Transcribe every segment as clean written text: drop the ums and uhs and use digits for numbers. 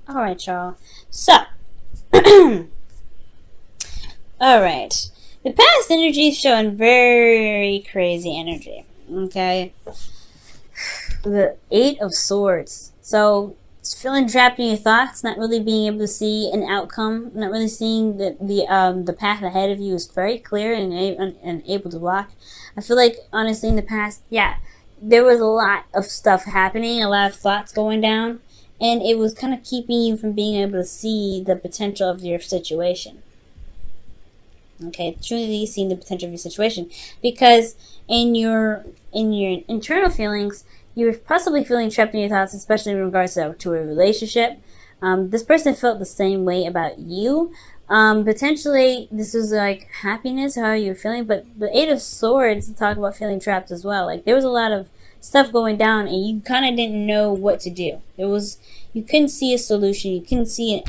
All right, y'all. So, all right. The past energy is showing very crazy energy. Okay. The Eight of Swords. So, it's feeling trapped in your thoughts, not really being able to see an outcome, not really seeing the path ahead of you is very clear and able to walk. I feel like, honestly, in the past, yeah, there was a lot of stuff happening, a lot of thoughts going down, and it was kind of keeping you from being able to see the potential of your situation. Okay, truly seeing the potential of your situation, because in your internal feelings, you're possibly feeling trapped in your thoughts, especially in regards to a relationship. This person felt the same way about you. Potentially, this was like happiness, how you're feeling, but the Eight of Swords talk about feeling trapped as well. Like, there was a lot of stuff going down, and you kind of didn't know what to do. You couldn't see a solution. You couldn't see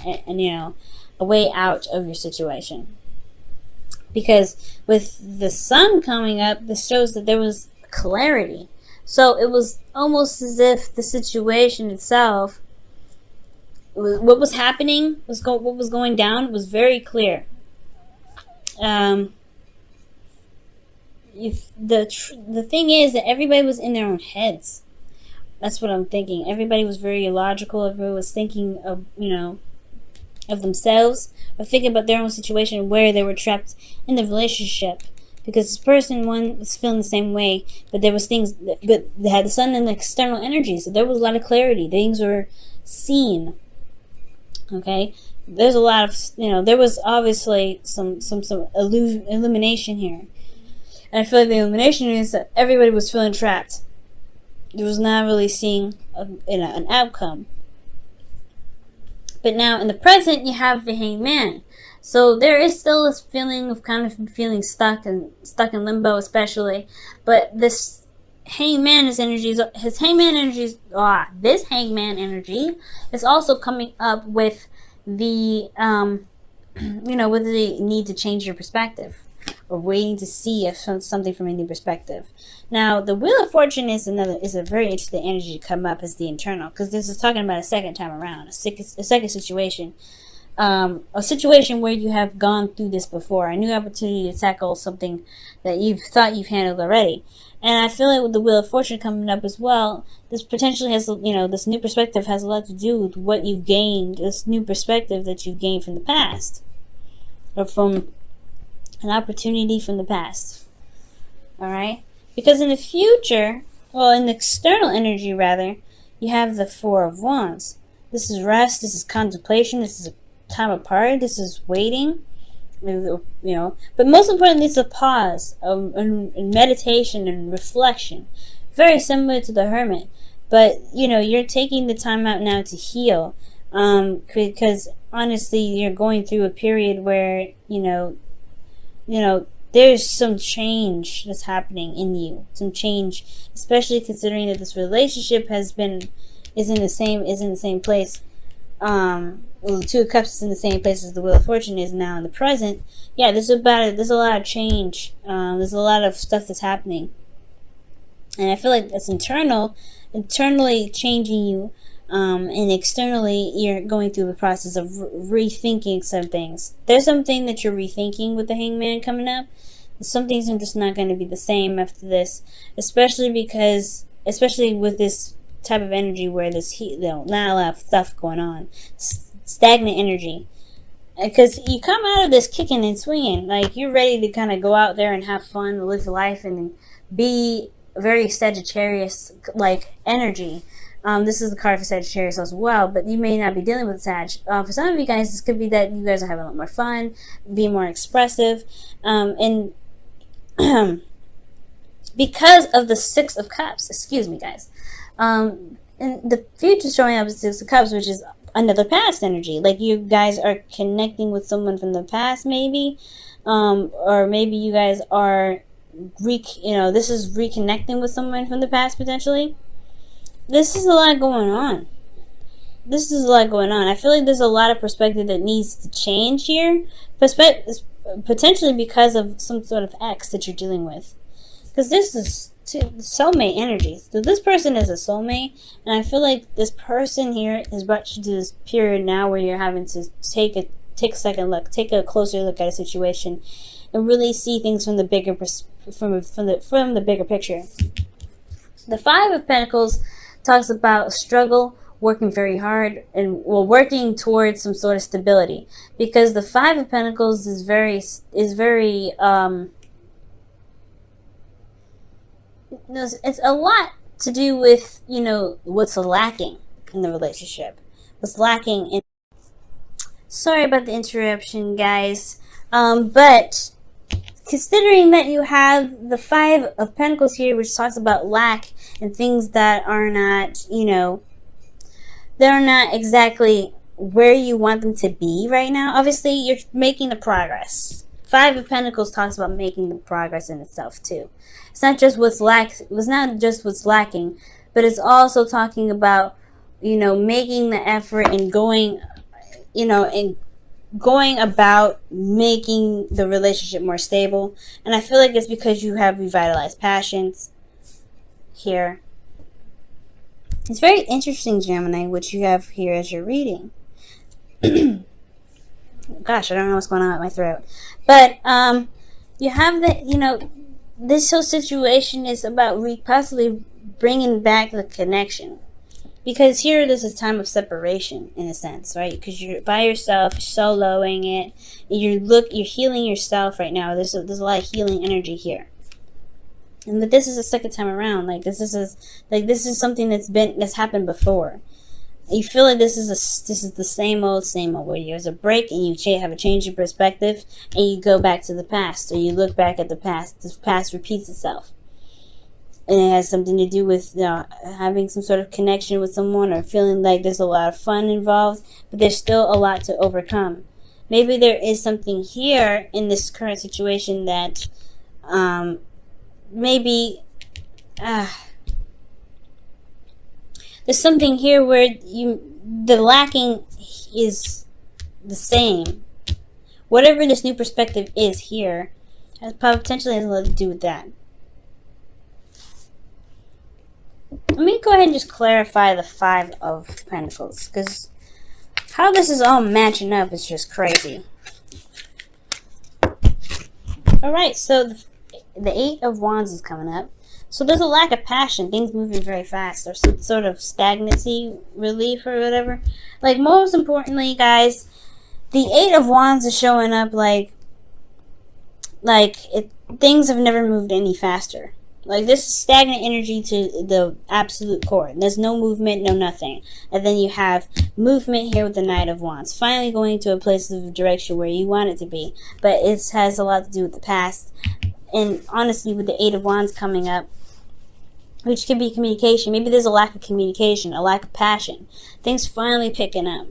a way out of your situation. Because with the sun coming up, this shows that there was clarity. So it was almost as if the situation itself, what was happening, what was going down, was very clear. If the thing is that everybody was in their own heads. That's what I'm thinking. Everybody was very illogical. Everybody was thinking of themselves, or thinking about their own situation where they were trapped in the relationship. Because this person, one, was feeling the same way, but there was things, but they had the sun and the external energy, so there was a lot of clarity. Things were seen. Okay, there's a lot of, there was obviously some illumination here, and I feel like the illumination is that everybody was feeling trapped. There was not really seeing an outcome. But now in the present, you have the Hanged Man. So there is still this feeling of kind of feeling stuck in limbo, especially. But this Hanged Man this Hangman energy is also coming up with the with the need to change your perspective, or waiting to see something from a new perspective. Now, the Wheel of Fortune is a very interesting energy to come up as the internal, because this is talking about a second time around, a second situation. A situation where you have gone through this before, a new opportunity to tackle something that you've thought you've handled already. And I feel like with the Wheel of Fortune coming up as well, this potentially has, this new perspective has a lot to do with what you've gained, this new perspective that you've gained from the past, or from an opportunity from the past. Alright? Because in the future, in the external energy rather, you have the Four of Wands. This is rest, this is contemplation, this is a time apart, this is waiting, but most importantly, it's a pause, and meditation and reflection, very similar to the Hermit. But you're taking the time out now to heal, because honestly, you're going through a period where there's some change that's happening in you, some change, especially considering that this relationship is in the same place. The Two of Cups is in the same place as the Wheel of Fortune is now in the present. Yeah, there's a lot of change. There's a lot of stuff that's happening, and I feel like that's internally changing you, and externally you're going through the process of rethinking some things. There's something that you're rethinking with the Hangman coming up. Some things are just not going to be the same after this, especially with this type of energy where there's heat, not a lot of stuff going on, stagnant energy. Because you come out of this kicking and swinging, like you're ready to kind of go out there and have fun, live life, and be very Sagittarius like energy. This is the card for Sagittarius as well, but you may not be dealing with Sag. For some of you guys, this could be that you guys are having a lot more fun, being more expressive, and because of the Six of Cups. Excuse me, guys. And the future showing up is Six of Cups, which is another past energy. Like you guys are connecting with someone from the past, maybe, or maybe you guys are this is reconnecting with someone from the past potentially. This is a lot going on. I feel like there's a lot of perspective that needs to change here. Potentially because of some sort of ex that you're dealing with. Because this is to soulmate energy. So this person is a soulmate, and I feel like this person here is brought you to this period now where you're having to take a second look, take a closer look at a situation, and really see things from the bigger from the bigger picture. The Five of Pentacles talks about struggle, working very hard, and working towards some sort of stability, because the Five of Pentacles is very it's a lot to do with, you know, what's lacking in the relationship, what's lacking in. Sorry about the interruption, guys, but considering that you have the Five of Pentacles here, which talks about lack and things that are not, you know, they're not exactly where you want them to be right now. Obviously, you're making the progress. Five of Pentacles talks about making the progress in itself too. It's not just what's lacking, but it's also talking about, you know, making the effort and going, you know, and going about making the relationship more stable. And I feel like it's because you have revitalized passions here. It's very interesting, Gemini, what you have here as your reading. Gosh, I don't know what's going on with my throat. But you have that, you know, this whole situation is about possibly bringing back the connection. Because here, this is a time of separation, in a sense, right? Because you're by yourself, soloing it. You're healing yourself right now. There's a lot of healing energy here. And but this is the second time around. Like this is something that's happened before. You feel like this is the same old, where there's a break and you have a change in perspective and you go back to the past, or you look back at the past. The past repeats itself. And it has something to do with, you know, having some sort of connection with someone, or feeling like there's a lot of fun involved, but there's still a lot to overcome. Maybe there is something here in this current situation that there's something here where the lacking is the same. Whatever this new perspective is here potentially has a lot to do with that. Let me go ahead and just clarify the Five of Pentacles, because how this is all matching up is just crazy. Alright, so the Eight of Wands is coming up. So there's a lack of passion, things moving very fast, or some sort of stagnancy, relief, or whatever. Like, most importantly, guys, the Eight of Wands is showing up things have never moved any faster. Like, this is stagnant energy to the absolute core. There's no movement, no nothing. And then you have movement here with the Knight of Wands. Finally going to a place of direction where you want it to be. But it has a lot to do with the past. And honestly, with the Eight of Wands coming up, which can be communication. Maybe there's a lack of communication, a lack of passion. Things finally picking up.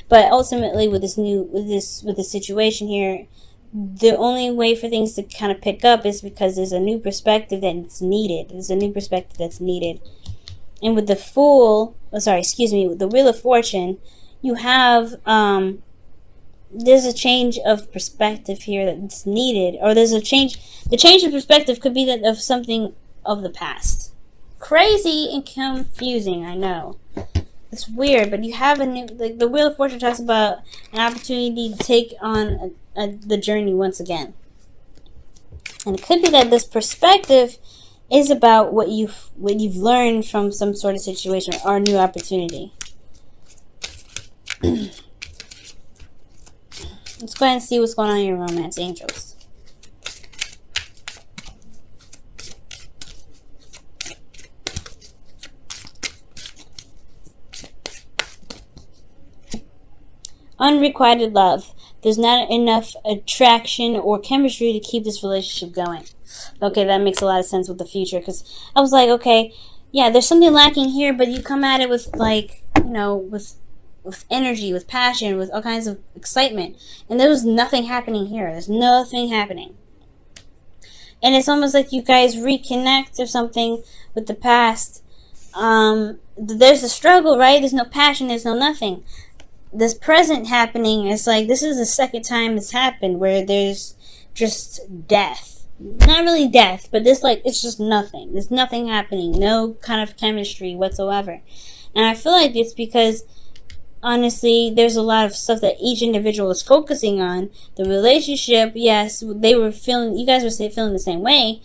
But ultimately, with this situation here, the only way for things to kind of pick up is because there's a new perspective that's needed. There's a new perspective that's needed. And with the with the Wheel of Fortune, you have, there's a change of perspective here that's needed. Or there's a change. The change of perspective could be that of something of the past. Crazy and confusing, I know. It's weird, but you have a new, like, the Wheel of Fortune talks about an opportunity to take on the journey once again. And it could be that this perspective is about what you've learned from some sort of situation or a new opportunity. Let's go ahead and see what's going on in your romance, angels. Unrequited love. There's not enough attraction or chemistry to keep this relationship going. Okay, that makes a lot of sense with the future, because I was like, okay, yeah, there's something lacking here, but you come at it with, like, you know, with energy, with passion, with all kinds of excitement. And there was nothing happening here. There's nothing happening. And it's almost like you guys reconnect or something with the past. There's a struggle, right? There's no passion, there's no nothing. This present happening is like, this is the second time it's happened where there's just death. not really death, but this, like, it's just nothing. There's nothing happening. No kind of chemistry whatsoever. And I feel like it's because, honestly, there's a lot of stuff that each individual is focusing on. The relationship, yes, they were feeling, you guys were feeling the same way,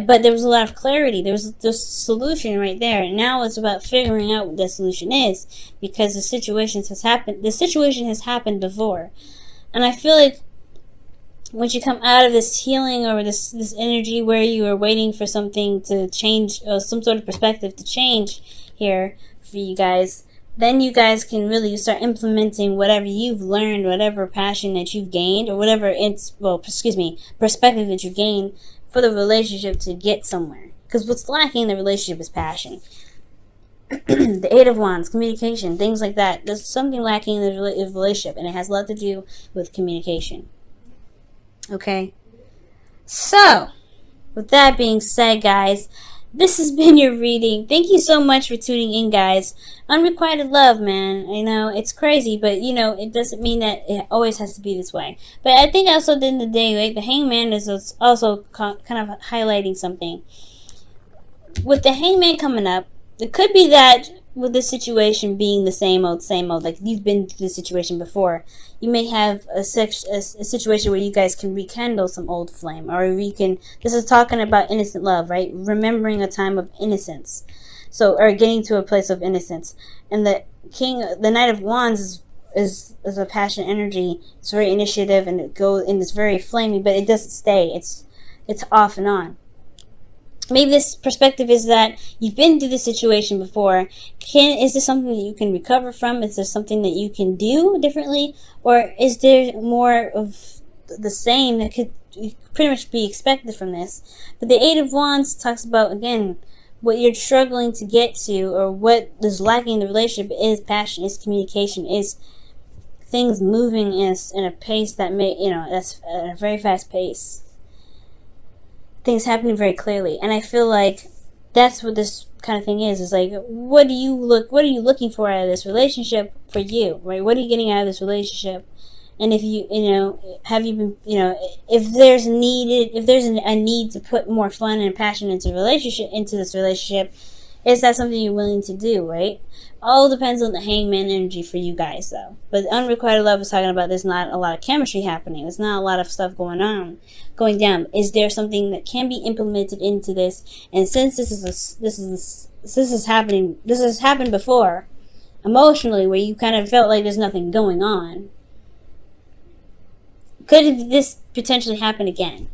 but there was a lot of clarity. There was the solution right there. And now it's about figuring out what the solution is, because the situation has happened before. And I feel like once you come out of this healing or this energy where you are waiting for something to change, or some sort of perspective to change here for you guys, then you guys can really start implementing whatever you've learned, whatever passion that you've gained, or whatever perspective that you've gained for the relationship to get somewhere. Because what's lacking in the relationship is passion. The Eight of Wands, communication, things like that. There's something lacking in the relationship, and it has a lot to do with communication. Okay? So, with that being said, guys, this has been your reading. Thank you so much for tuning in, guys. Unrequited love, man. I know, it's crazy, but, it doesn't mean that it always has to be this way. But I think also at the end of the day, right, the Hangman is also kind of highlighting something. With the Hangman coming up, it could be that with the situation being the same old, like you've been through the situation before, you may have a situation where you guys can rekindle some old flame, or this is talking about innocent love, right? Remembering a time of innocence. So, or getting to a place of innocence. And the Knight of Wands is a passionate energy. It's very initiative, and it's very flamey, but it doesn't stay. It's off and on. Maybe this perspective is that you've been through this situation before. Is this something that you can recover from? Is there something that you can do differently? Or is there more of the same that could pretty much be expected from this? But the Eight of Wands talks about, again, what you're struggling to get to, or what is lacking in the relationship is passion, is communication, is things moving in a pace that that's at a very fast pace. Things happening very clearly. And I feel like that's what this kind of thing is like, what are you looking for out of this relationship for you, right? What are you getting out of this relationship? And if have you been, if there's a need to put more fun and passion into this relationship, is that something you're willing to do, right? All depends on the Hangman energy for you guys, though. But unrequited love is talking about there's not a lot of chemistry happening. There's not a lot of stuff going down. Is there something that can be implemented into this? And since this has happened before, emotionally, where you kind of felt like there's nothing going on, could this potentially happen again?